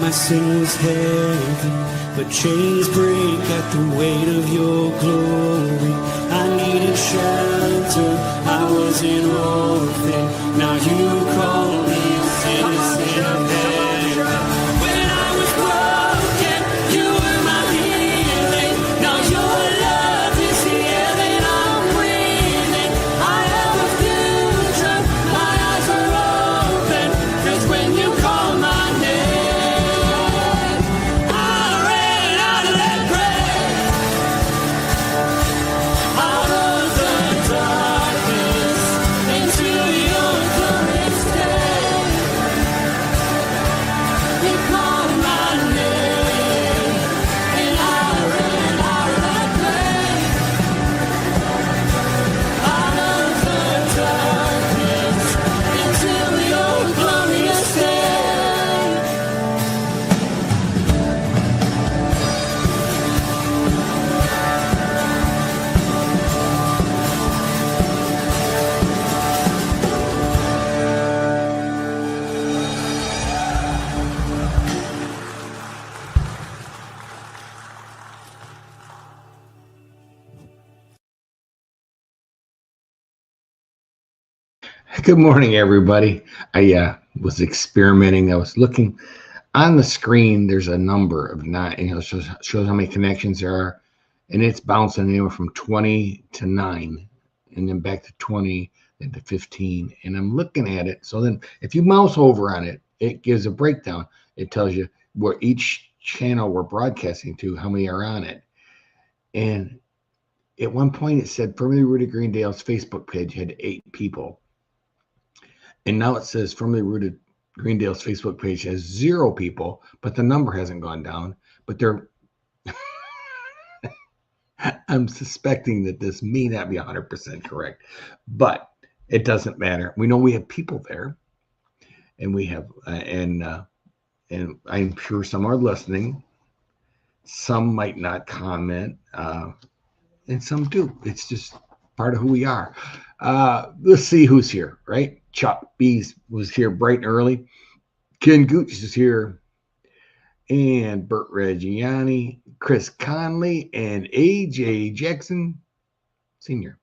My sin was heavy, but chains break at the weight of your glory. I needed shelter, I was an orphan. Now you call me a citizen of heaven. When I was broken, you were my healing. Now your love is the air that I'm breathing. I have a future, my eyes are open. 'Cause when you call my name, I ran out of that grave, out of the darkness, into your glorious day. You called my name, and I ran out of that grave, out of the darkness, into your glorious day. Good morning, everybody. I was experimenting. I was looking on the screen. There's a number of nine. Shows how many connections there are, and it's bouncing anywhere from 20 to 9, and then back to 20, then to 15. And I'm looking at it. So then, if you mouse over on it, it gives a breakdown. It tells you where each channel we're broadcasting to, how many are on it. And at one point, it said Firmly Rooted Greendale's Facebook page had 8 people. And now it says Firmly Rooted Greendale's Facebook page has 0 people, but the number hasn't gone down. But they're, I'm suspecting that this may not be 100% correct, but it doesn't matter. We know we have people there, and we have, and I'm sure some are listening. Some might not comment, and some do. It's just part of who we are. Let's see who's here, right? Chuck Bees was here bright and early. Ken Gooch is here. And Bert Reggiani, Chris Conley, and AJ Jackson Sr.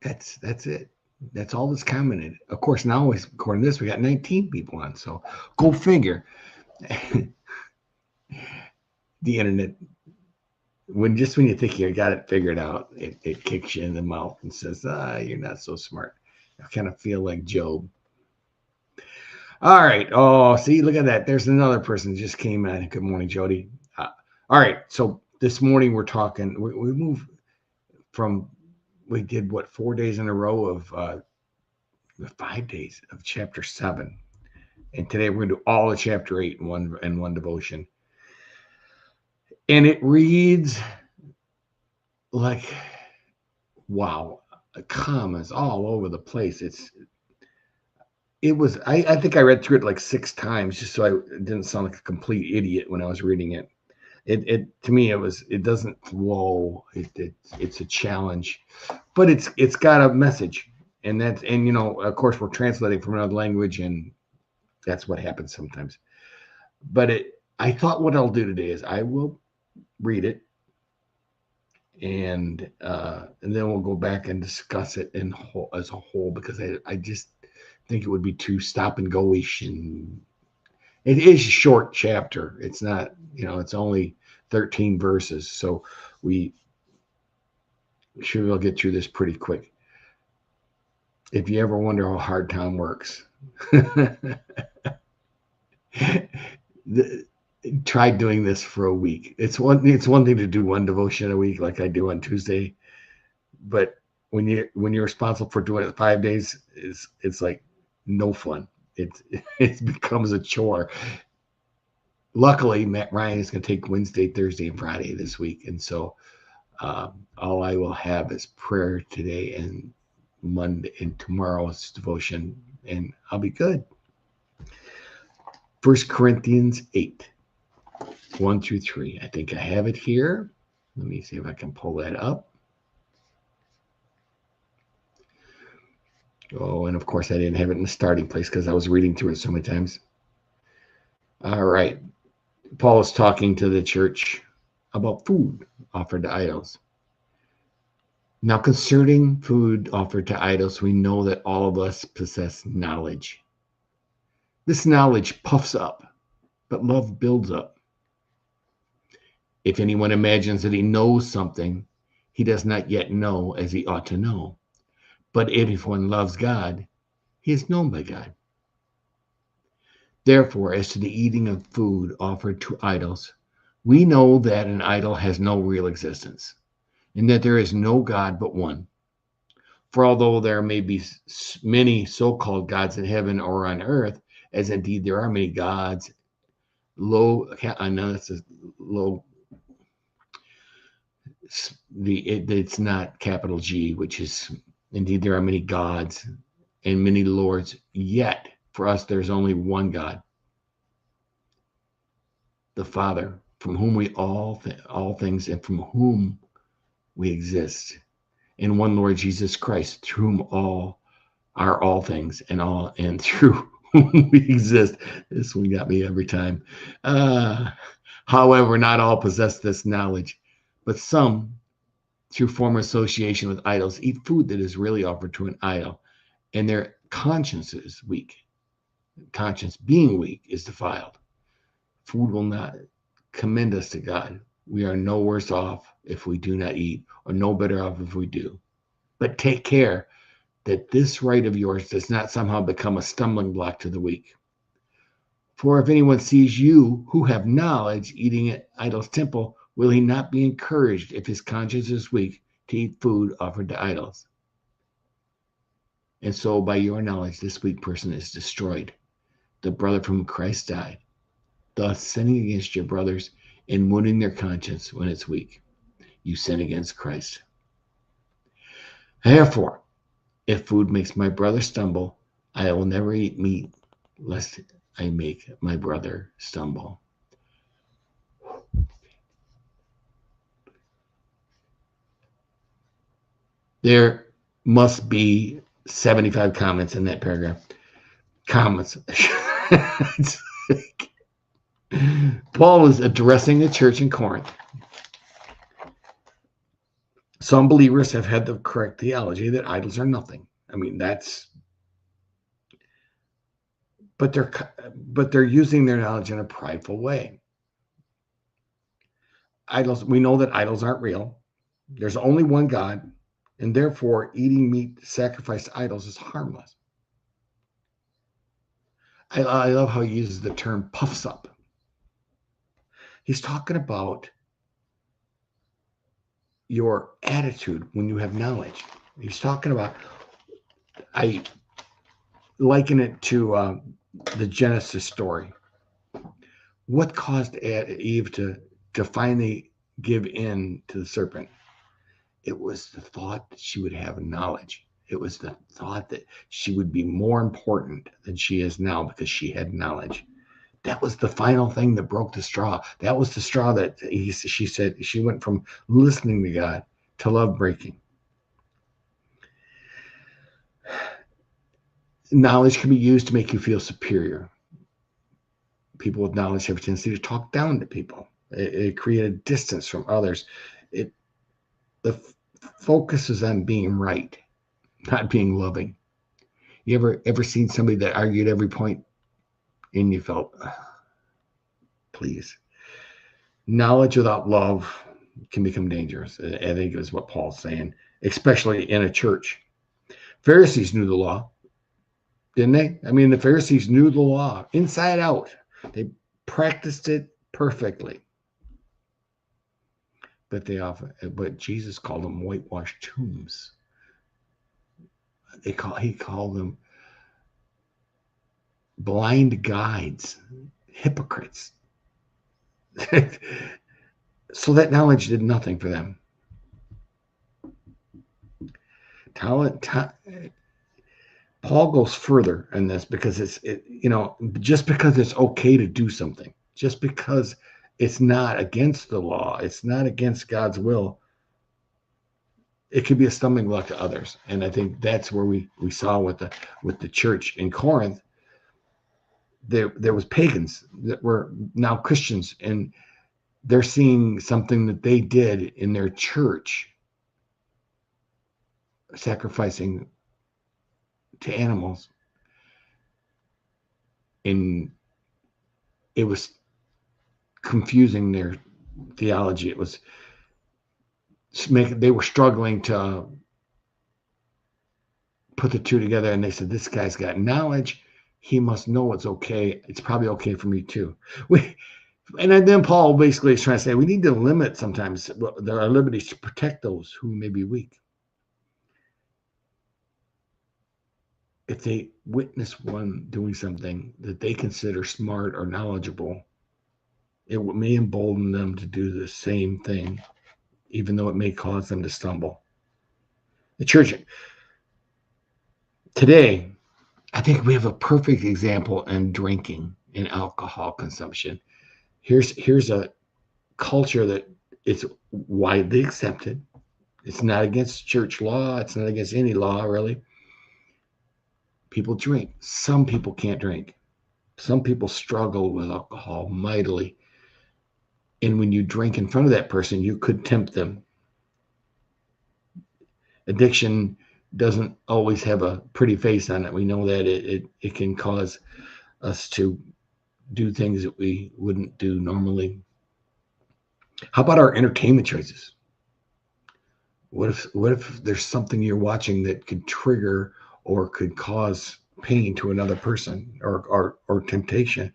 That's it. That's all that's commented. Of course, now according to this, we got 19 people on. So go figure. The internet, when you think you got it figured out, it kicks you in the mouth and says, you're not so smart. I kind of feel like Job. All right. Oh, see, look at that. There's another person just came in. Good morning, Jody. All right. So this morning we're talking, we moved from, we did 4 days in a row of 5 days of chapter 7. And today we're going to do all of chapter 8 in one devotion. And it reads like, wow, commas all over the place. I think I read through it like 6 times just so I didn't sound like a complete idiot when I was reading it. It to me, it doesn't flow. It's a challenge, but it's got a message, and of course we're translating from another language, and that's what happens sometimes. But I thought what I'll do today is I will read it, and then we'll go back and discuss it as a whole, because I just think it would be too stop and go-ish, and it is a short chapter. It's not, it's only 13 verses, so we'll get through this pretty quick. If you ever wonder how hard Tom works, try doing this for a week. It's one thing to do one devotion a week like I do on Tuesday, but when you're responsible for doing it 5 days, it's like no fun. It becomes a chore. Luckily, Matt Ryan is going to take Wednesday, Thursday, and Friday this week, and so all I will have is prayer today and Monday and tomorrow's devotion, and I'll be good. 1 Corinthians 8, 1 through 3. I think I have it here. Let me see if I can pull that up. Oh, and of course I didn't have it in the starting place because I was reading through it so many times. All right. Paul is talking to the church about food offered to idols. Now, concerning food offered to idols, we know that all of us possess knowledge. This knowledge puffs up, but love builds up. If anyone imagines that he knows something, he does not yet know as he ought to know. But if one loves God, he is known by God. Therefore, as to the eating of food offered to idols, we know that an idol has no real existence, and that there is no God but one. For although there may be many so-called gods in heaven or on earth, as indeed there are many gods, I know this is low. It's not capital G, which is indeed there are many gods and many lords. Yet for us, there's only one God, the Father, from whom we all things and from whom we exist, and one Lord Jesus Christ, through whom all things and through whom we exist. This one got me every time. However, not all possess this knowledge, but some, through former association with idols, eat food that is really offered to an idol, and their conscience is weak. Conscience being weak is defiled. Food will not commend us to God. We are no worse off if we do not eat, or no better off if we do. But take care that this right of yours does not somehow become a stumbling block to the weak. For if anyone sees you who have knowledge eating at idol's temple, will he not be encouraged if his conscience is weak to eat food offered to idols? And so by your knowledge, this weak person is destroyed, the brother from whom Christ died, thus sinning against your brothers and wounding their conscience when it's weak. You sin against Christ. Therefore, if food makes my brother stumble, I will never eat meat, lest I make my brother stumble. There must be 75 comments in that paragraph. Comments. Paul is addressing the church in Corinth. Some believers have had the correct theology that idols are nothing. I mean, but they're using their knowledge in a prideful way. Idols, we know that idols aren't real. There's only one God, and therefore eating meat sacrificed to idols is harmless. I love how he uses the term puffs up. He's talking about your attitude when you have knowledge. He's talking about, I liken it to the Genesis story. What caused Eve to finally give in to the serpent? It was the thought that she would have knowledge. It was the thought that she would be more important than she is now because she had knowledge. That was the final thing that broke the straw. That was the straw that she said she went from listening to God to love breaking. Knowledge can be used to make you feel superior. People with knowledge have a tendency to talk down to people. It created distance from others. The focus is on being right, not being loving. You ever seen somebody that argued every point and you felt, please? Knowledge without love can become dangerous. I think is what Paul's saying, especially in a church. Pharisees knew the law, didn't they? I mean, the Pharisees knew the law inside out. They practiced it perfectly. But Jesus called them whitewashed tombs. He called them blind guides, hypocrites. So that knowledge did nothing for them. Paul goes further in this because just because it's okay to do something, just because it's not against the law, it's not against God's will, it could be a stumbling block to others. And I think that's where we saw with the church in Corinth. there was pagans that were now Christians, and they're seeing something that they did in their church, sacrificing to animals, and it was confusing their theology. It was they were struggling to put the two together, and they said, this guy's got knowledge, he must know it's okay, it's probably okay for me too. And then Paul basically is trying to say we need to limit sometimes our liberties to protect those who may be weak. If they witness one doing something that they consider smart or knowledgeable, it may embolden them to do the same thing, even though it may cause them to stumble. The church today, I think we have a perfect example in drinking and alcohol consumption. Here's a culture that it's widely accepted. It's not against church law. It's not against any law, really. People drink. Some people can't drink. Some people struggle with alcohol mightily. And when you drink in front of that person, you could tempt them. Addiction doesn't always have a pretty face on it. We know that it can cause us to do things that we wouldn't do normally. How about our entertainment choices? What if there's something you're watching that could trigger or could cause pain to another person or temptation?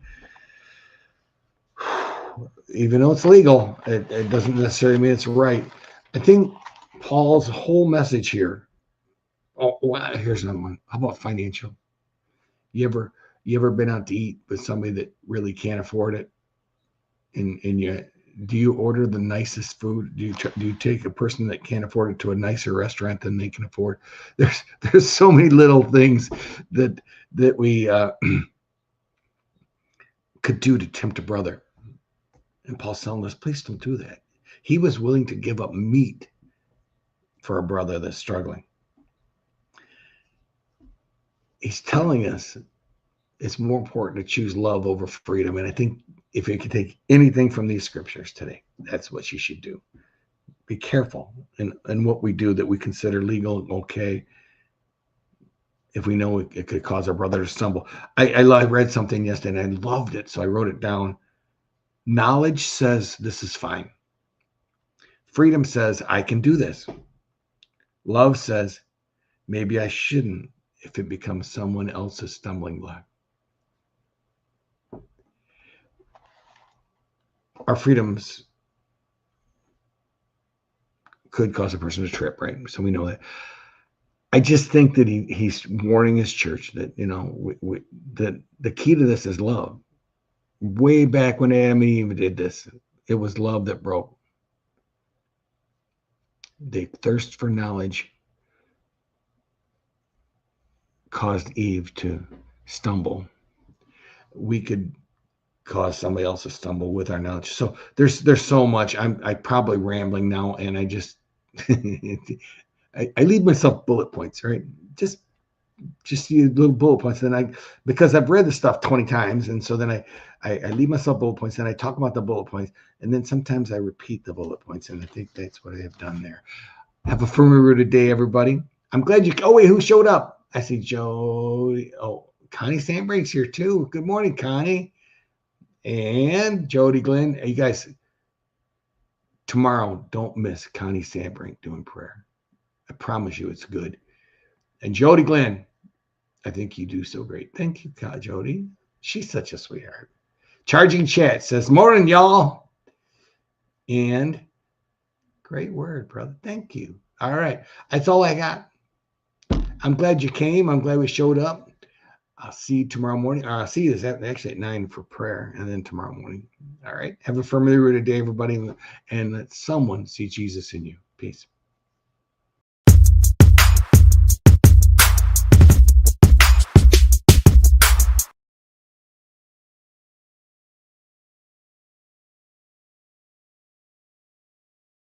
Even though it's legal, it doesn't necessarily mean it's right. I think Paul's whole message here. Oh, well, here's another one. How about financial? You ever been out to eat with somebody that really can't afford it? And do you order the nicest food? Do you take a person that can't afford it to a nicer restaurant than they can afford? There's so many little things that we could do to tempt a brother. And Paul's telling us, please don't do that. He was willing to give up meat for a brother that's struggling. He's telling us it's more important to choose love over freedom. And I think if you can take anything from these scriptures today, that's what you should do. Be careful in what we do that we consider legal and okay, if we know it could cause our brother to stumble. I read something yesterday and I loved it, so I wrote it down. Knowledge says this is fine. Freedom says I can do this. Love says maybe I shouldn't if it becomes someone else's stumbling block. Our freedoms could cause a person to trip, right? So we know that. I just think that he's warning his church that, that the key to this is love. Way back when Adam and Eve did this, it was love that broke. The thirst for knowledge caused Eve to stumble. We could cause somebody else to stumble with our knowledge. So there's so much. I'm probably rambling now, and I just I leave myself bullet points, right? Just the little bullet points. And because I've read the stuff 20 times, and so then I leave myself bullet points, and I talk about the bullet points, and then sometimes I repeat the bullet points, and I think that's what I have done there. Have a firmly rooted day, everybody. I'm glad you. Oh wait, who showed up? I see Jody. Oh, Connie Sandbrink's here too. Good morning, Connie. And Jody Glenn. Hey, you guys, tomorrow, don't miss Connie Sandbrink doing prayer. I promise you it's good. And Jody Glenn, I think you do so great. Thank you, Jody. She's such a sweetheart. Charging Chat says, morning, y'all. And great word, brother. Thank you. All right. That's all I got. I'm glad you came. I'm glad we showed up. I'll see you tomorrow morning. I'll see you actually at 9 for prayer, and then tomorrow morning. All right. Have a firmly rooted day, everybody, and let someone see Jesus in you. Peace.